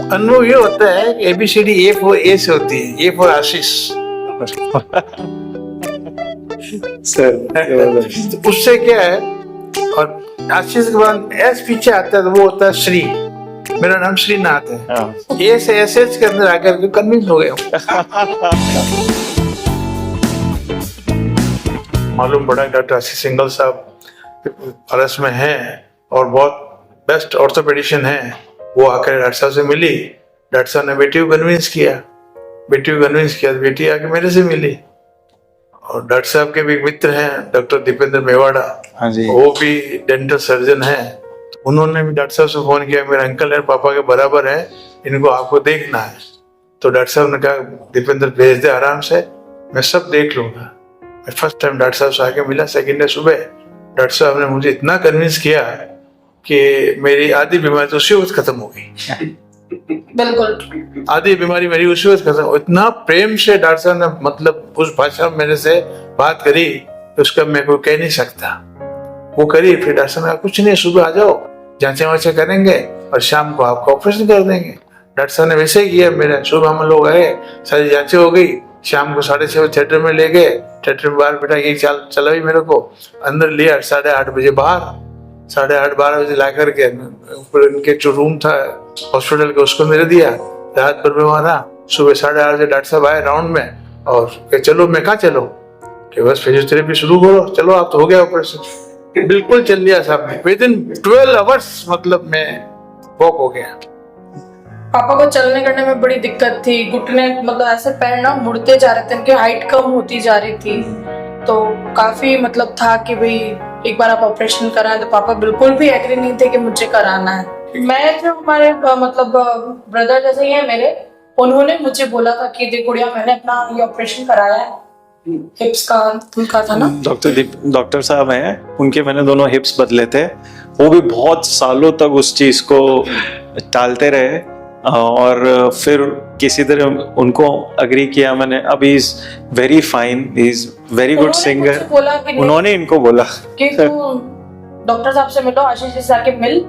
अनुभव ये होता है कि ABCD A से होती है, A फॉर आशीष। सर तो उससे क्या है, और आशीष के बाद S पीछे आता है तो वो होता है श्री। मेरा नाम श्रीनाथ है। हाँ। A से SH के अंदर आकर के कन्विंस हो गया हूँ। मालूम पड़ा डॉक्टर आशीष सिंघल साहब फरस में हैं और बहुत बेस्ट ऑर्थोपेडिशियन हैं। वो आकर डॉक्टर साहब से मिली, डॉक्टर साहब ने बेटी को कन्विंस किया तो बेटी आके मेरे से मिली। और डॉक्टर साहब के भी मित्र हैं डॉक्टर दीपेंद्र मेवाड़ा, हाँ जी। वो भी डेंटल सर्जन हैं। तो उन्होंने भी डॉक्टर साहब से फोन किया, मेरे अंकल है पापा के बराबर है, इनको आपको देखना है। तो डॉक्टर साहब ने कहा दीपेंद्र भेज दे आराम से, मैं सब देख लूंगा। मैं फर्स्ट टाइम डॉक्टर साहब से आके मिला, सेकेंड डे सुबह डॉक्टर साहब ने मुझे इतना कन्विंस किया कि मेरी आधी बीमारी तो उसी वक्त खत्म हो गई। बिल्कुल, आधी बीमारी मेरी उसी वक्त खत्म। इतना प्रेम से डॉक्टर साहब ने मतलब उस भाषा में मेरे से बात करी तो उसका मैं कोई कह नहीं सकता। वो करी, फिर डॉक्टर साहब ने कहा कुछ नहीं, सुबह आ जाओ, जांचें वांचें करेंगे और शाम को आपको ऑपरेशन कर देंगे। डॉक्टर साहब ने वैसे ही किया। मेरे सुबह हम लोग आए, सारी जांचें हो गई, शाम को 6:30 थिएटर में ले गए। थिएटर में बाहर बैठा ये चला भी मेरे को अंदर लिया, 8:30 बजे बाहर, 8:30-12 बजे ला करके ऊपर इनके जो रूम था हॉस्पिटल का उसको मेरे दिया। रात भर में वहां रहा। सुबह 8:30 बजे डॉक्टर साहब आए राउंड में और कहे चलो। मैं कहा चलो, कि बस फिजियोथेरेपी शुरू करो। चलो आप तो हो गया ऑपरेशन। बिल्कुल चल लिया साहब ने, विद इन 12 आवर्स मतलब मैं वॉक हो गया। पापा को चलने करने में बड़ी दिक्कत थी, घुटने मतलब ऐसे पैर ना मुड़ते जा रहे थे, उनकी हाइट कम होती जा रही थी। तो काफी मतलब था कि भाई एक बार आप ऑपरेशन कराएं, तो पापा बिल्कुल भी एग्री नहीं थे कि मुझे कराना है। मैं जो हमारे मतलब ब्रदर जैसे ही है मेरे, उन्होंने मुझे बोला था कि देख गुड़िया मैंने अपना ये ऑपरेशन कराया है, हिप्स का उनका था ना। डॉक्टर साहब हैं, उनके मैंने दोनों हिप्स बदले थे। वो भी बहुत सालों तक उस चीज को टालते रहे और फिर किसी तरह उनको अग्री किया मैंने। अभी is very fine, is very good singer. उन्होंने इनको बोला कि तू डॉक्टर साहब से मिलो, आशीष जी से आके मिल,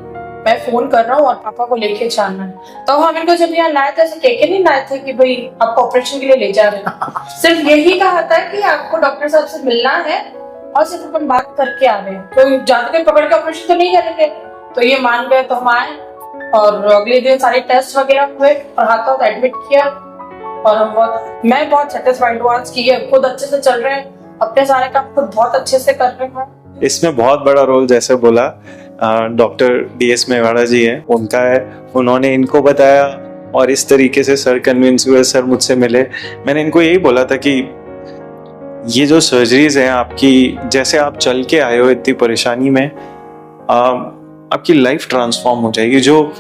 मैं फोन कर रहा हूँ और पापा को लेके जाना है। तो हम इनको जब यहाँ लाए थे ऐसे कह नहीं लाए थे कि भाई आपको ऑपरेशन के लिए ले जा रहे हैं। सिर्फ यही कहा था कि आपको डॉक्टर साहब से मिलना है और सिर्फ अपन बात करके आ रहे हैं, तो ज्यादा कोई पकड़ के ऑपरेशन तो नहीं करेंगे। तो ये मान गए, तो हम आए और अगले दिन सारे टेस्ट वगैरह हुए और हाथों को एडमिट किया। और मैं बहुत सेटिस्फाइड हूँ आज की खुद अच्छे से चल रहे हैं, अपने सारे काम खुद बहुत अच्छे से कर रहे हैं। इसमें बहुत बड़ा रोल जैसे बोला डॉक्टर DS मेवाड़ा जी है, उनका है। उन्होंने इनको बताया और इस तरीके से सर कन्विंस हुए, सर मुझसे मिले। मैंने इनको यही बोला था कि ये जो सर्जरीज हैं आपकी, जैसे आप चल के आए हो इतनी परेशानी में, आपकी लाइफ ट्रांसफॉर्म हो जाएगी। जो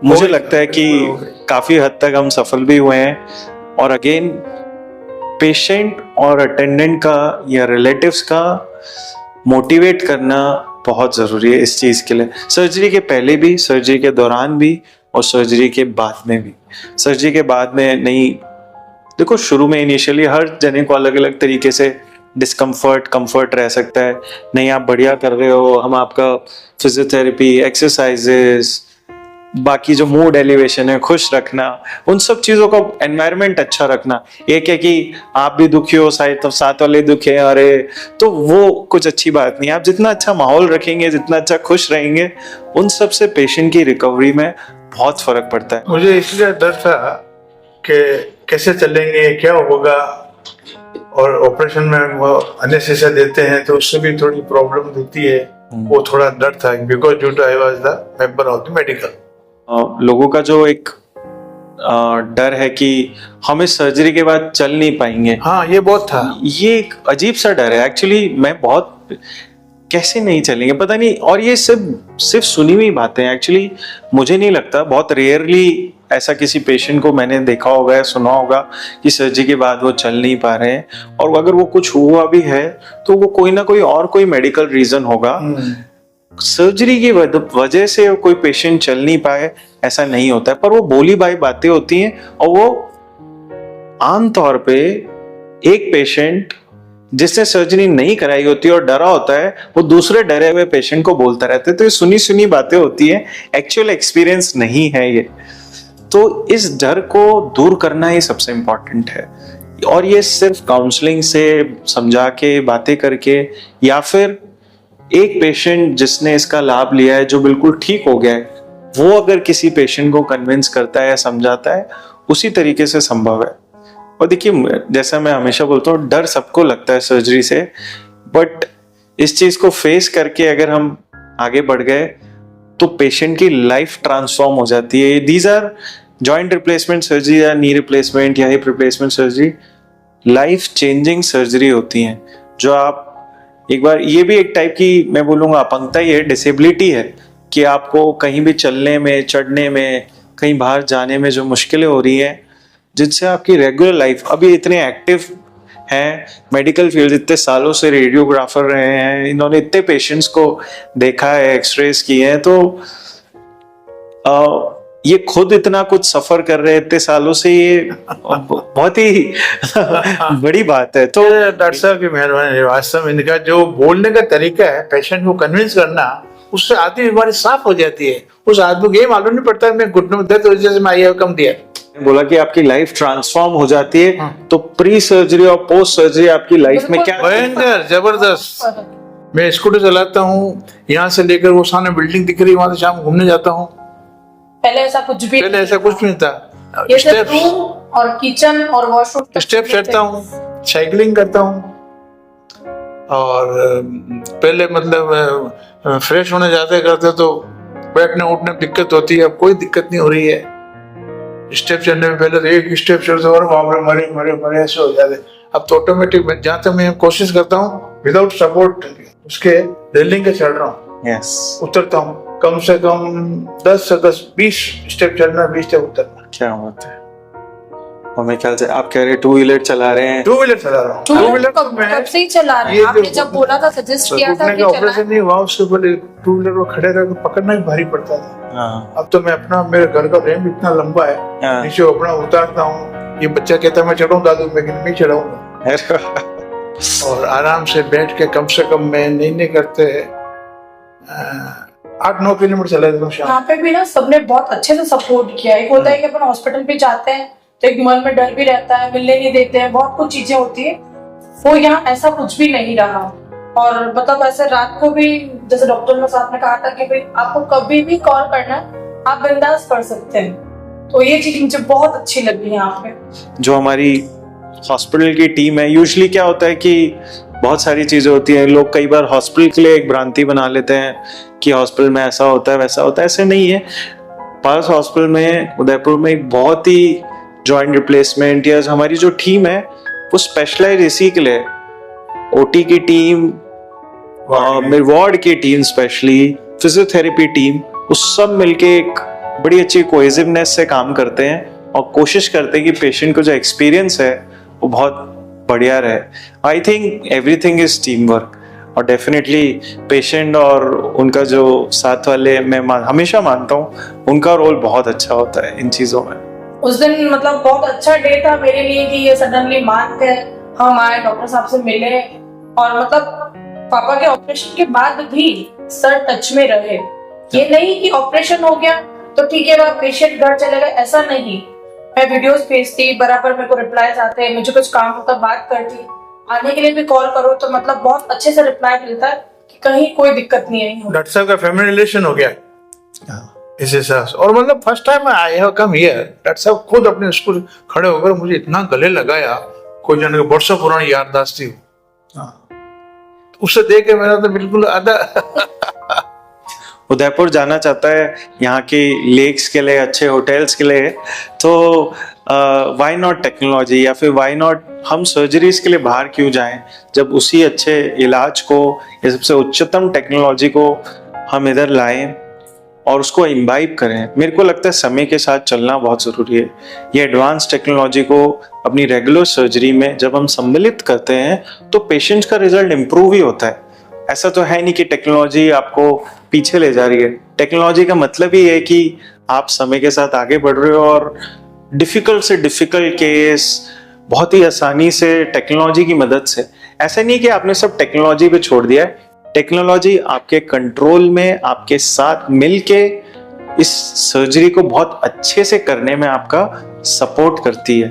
मुझे लगता है कि काफी हद तक हम सफल भी हुए हैं। और अगेन पेशेंट और अटेंडेंट का या रिलेटिव्स का मोटिवेट करना बहुत ज़रूरी है इस चीज़ के लिए। सर्जरी के पहले भी, सर्जरी के दौरान भी और सर्जरी के बाद में भी। सर्जरी के बाद में नहीं, देखो शुरू में इनिशियली हर जने को अलग अलग तरीके से डिस्कम्फर्ट कंफर्ट रह सकता है। नहीं आप बढ़िया कर रहे हो, हम आपका फिजियोथेरेपी, एक्सरसाइजेस, बाकी जो मूड एलिवेशन है, खुश रखना, उन सब चीज़ों का एनवायरनमेंट अच्छा रखना। एक है कि आप भी दुखी हो, साथ वाले दुखी है, अरे तो वो कुछ अच्छी बात नहीं। आप जितना अच्छा माहौल रखेंगे, जितना अच्छा खुश रहेंगे, उन सब से पेशेंट की रिकवरी में बहुत फर्क पड़ता है। मुझे इसलिए डर था कि कैसे चलेंगे, क्या होगा, और ऑपरेशन में वो एनेस्थीसिया देते हैं तो उससे भी थोड़ी प्रॉब्लम होती है। वो थोड़ा डर था because due to I was the member of the medical. लोगों का जो एक डर है कि हम इस सर्जरी के बाद चल नहीं पाएंगे, हाँ ये बहुत था। ये एक अजीब सा डर है एक्चुअली। मैं बहुत कैसे नहीं चलेंगे पता नहीं। और ये सिर्फ सुनी हुई बातें हैं एक्चुअली। मुझे नहीं लगता, बहुत रेयरली ऐसा किसी पेशेंट को मैंने देखा होगा या सुना होगा कि सर्जरी के बाद वो चल नहीं पा रहे हैं। और अगर वो कुछ हुआ भी है तो वो कोई ना कोई और कोई मेडिकल रीजन होगा। सर्जरी की वजह से कोई पेशेंट चल नहीं पाए ऐसा नहीं होता है, पर वो बोली भाई बातें होती हैं। और वो आमतौर पे एक पेशेंट जिसने सर्जरी नहीं कराई होती और डरा होता है, वो दूसरे डरे हुए पेशेंट को बोलता रहता है। तो ये सुनी सुनी बातें होती है, एक्चुअल एक्सपीरियंस नहीं है ये। तो इस डर को दूर करना ही सबसे इम्पोर्टेंट है। और ये सिर्फ काउंसलिंग से समझा के बातें करके, या फिर एक पेशेंट जिसने इसका लाभ लिया है जो बिल्कुल ठीक हो गया है, वो अगर किसी पेशेंट को कन्विंस करता है या समझाता है, उसी तरीके से संभव है। और देखिए, जैसा मैं हमेशा बोलता हूँ, डर सबको लगता है सर्जरी से, बट इस चीज को फेस करके अगर हम आगे बढ़ गए तो पेशेंट की लाइफ ट्रांसफॉर्म हो जाती है। These are joint replacement surgery या नी रिप्लेसमेंट या hip replacement surgery, life changing surgery होती हैं, जो आप एक बार, ये भी एक टाइप की मैं बोलूँगा अपंगता ही है, डिसेबिलिटी है, कि आपको कहीं भी चलने में, चढ़ने में, कहीं बाहर जाने में जो मुश्किलें हो रही हैं, जिनसे आपकी रेगुलर लाइफ, अभी इतने एक्टिव हैं मेडिकल फील्ड, इतने सालों से रेडियोग्राफर रहे हैं, इन्होंने इतने पेशेंट्स को देखा है, एक्सरेज किए हैं, तो ये खुद इतना कुछ सफर कर रहे हैं इतने सालों से, ये बहुत ही बड़ी बात है। तो डॉक्टर साहब की मेहरबानी, वास्तव में इनका जो बोलने का तरीका है, पेशेंट को कन्विंस करना, उससे आदमी बीमारी साफ हो जाती है। उस आदमी को ये मालूम नहीं पड़ता मैं घुटनों में दर्द वजह से मैं आई कम दिया, बोला कि आपकी लाइफ ट्रांसफॉर्म हो जाती है। तो प्री सर्जरी और पोस्ट सर्जरी आपकी लाइफ में क्या भयंकर जबरदस्त। मैं स्कूटर चलाता हूँ, यहाँ से लेकर वो सामने बिल्डिंग दिख रही है, वहां से शाम घूमने जाता हूँ। पहले ऐसा कुछ नहीं था। ये सिर्फ रूम और किचन और वॉशरूम, स्टेप चढ़ता हूँ, साइकिलिंग करता हूँ, और पहले मतलब फ्रेश होने जाते करते तो बैठने उठने में दिक्कत होती है, अब कोई दिक्कत नहीं हो रही है। स्टेप चढ़ने में पहले तो एक स्टेप चढ़ते और बाप रे मरे मरे मरे ऐसे हो जाते, अब तो ऑटोमेटिक जहाँ तक मैं कोशिश करता हूँ विदाउट सपोर्ट उसके रेलिंग के चढ़ रहा हूँ। यस, उतरता हूँ कम से कम 10 से 20 स्टेप चढ़ना, 20 स्टेप उतरना। क्या होता है? और मैं ख्याल से आप कह रहे 2 व्हीलर चला रहे हैं। 2 व्हीलर चला रहा हूँ। 2 व्हीलर कब से ही चला रहे हैं? आपने जब बोला था, सजेस्ट किया था कि ऑपरेशन नहीं हुआ उसके पहले 2 व्हीलर को खड़े रहकर पकड़ना भी भारी पड़ता था। अब तो मैं अपना, मेरे घर का रैंप इतना लंबा है, नीचे अपना उतारता हूँ। ये बच्चा कहता है मैं चढ़ाऊँ दादू, मैं नहीं चढ़ाऊंगा। और आराम से बैठ के कम से कम मैं नहीं करते 8-9 किलोमीटर चला जाता हूँ। यहाँ पे भी ना सबने बहुत अच्छे से सपोर्ट किया। एक होता है कि अपन हॉस्पिटल पे जाते हैं तो एक मन में डर भी रहता है, मिलने नहीं देते हैं, बहुत कुछ चीजें होती है। वो यहाँ ऐसा कुछ भी नहीं रहा। और मतलब ऐसे रात को भी, जैसे डॉक्टर साहब ने कहा था कि भाई आपको कभी भी कॉल करना है, आप बिंदास कर सकते हैं। तो ये चीज मुझे बहुत अच्छी लगी यहाँ पे। जो हमारी हॉस्पिटल की टीम है, यूजुअली क्या होता है कि बहुत सारी चीजें होती हैं, लोग कई बार हॉस्पिटल के लिए एक भ्रांति बना लेते हैं कि हॉस्पिटल में ऐसा होता है वैसा होता है। ऐसे नहीं है। पास हॉस्पिटल में, उदयपुर में, एक बहुत ही जॉइंट रिप्लेसमेंट या हमारी जो टीम है वो स्पेशलाइज इसी के लिए, ओटी की टीम, वार्ड की टीम, स्पेशली फिजियोथेरेपी टीम, वो सब मिलके एक बड़ी अच्छी कोहेसिवनेस से काम करते हैं और कोशिश करते हैं कि पेशेंट को जो एक्सपीरियंस है वो बहुत बढ़िया रहे। I think everything is team work, और डेफिनेटली पेशेंट और उनका जो साथ वाले, मैं हमेशा मानता हूँ उनका रोल बहुत अच्छा होता है इन चीजों में। उस दिन मतलब बहुत अच्छा डे था मेरे लिए कि ये सडनली मान के हम आए, डॉक्टर साहब से मिले, और मतलब पापा के ऑपरेशन के बाद भी सर टच में रहे। ये नहीं कि ऑपरेशन हो गया तो ठीक है वह पेशेंट घर चले गए, ऐसा नहीं। मैं वीडियोस भेजती, बराबर मेरे को रिप्लाईज आते, मुझे कुछ काम होता बात करती, आने के लिए भी कॉल करो तो मतलब बहुत अच्छे से रिप्लाई मिलता है कि कहीं कोई दिक्कत नहीं आई। डॉक्टर साहब का फैमिली रिलेशन हो गया इस हिसाब से। और मतलब first time I have come here, doctor साहब खुद अपने स्कूल खड़े होकर मुझे इतना गले लगाया, कोई जाने के वर्षों पुरानी याददाश्त थी। उसे देख के मेरा तो बिल्कुल आधा उदयपुर जाना चाहता है यहाँ के लेक्स के लिए, अच्छे होटल्स के लिए, तो व्हाई नॉट टेक्नोलॉजी, या फिर व्हाई नॉट हम सर्जरीज के लिए बाहर क्यों जाएं, जब उसी अच्छे इलाज को, ये सबसे उच्चतम टेक्नोलॉजी को हम इधर लाएं और उसको इम्बाइब करें। मेरे को लगता है समय के साथ चलना बहुत ज़रूरी है। ये एडवांस टेक्नोलॉजी को अपनी रेगुलर सर्जरी में जब हम सम्मिलित करते हैं तो पेशेंट्स का रिजल्ट इम्प्रूव ही होता है। ऐसा तो है नहीं कि टेक्नोलॉजी आपको पीछे ले जा रही है। टेक्नोलॉजी का मतलब ही है कि आप समय के साथ आगे बढ़ रहे हो और डिफिकल्ट से डिफिकल्ट केस बहुत ही आसानी से टेक्नोलॉजी की मदद से, ऐसा नहीं कि आपने सब टेक्नोलॉजी पे छोड़ दिया है। टेक्नोलॉजी आपके कंट्रोल में, आपके साथ मिलके इस सर्जरी को बहुत अच्छे से करने में आपका सपोर्ट करती है।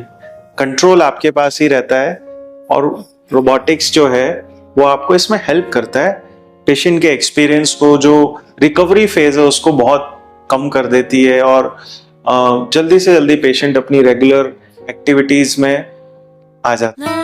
कंट्रोल आपके पास ही रहता है और रोबोटिक्स जो है वो आपको इसमें हेल्प करता है। पेशेंट के एक्सपीरियंस को, जो रिकवरी फेज है उसको बहुत कम कर देती है और जल्दी से जल्दी पेशेंट अपनी रेगुलर एक्टिविटीज में आ जाता है।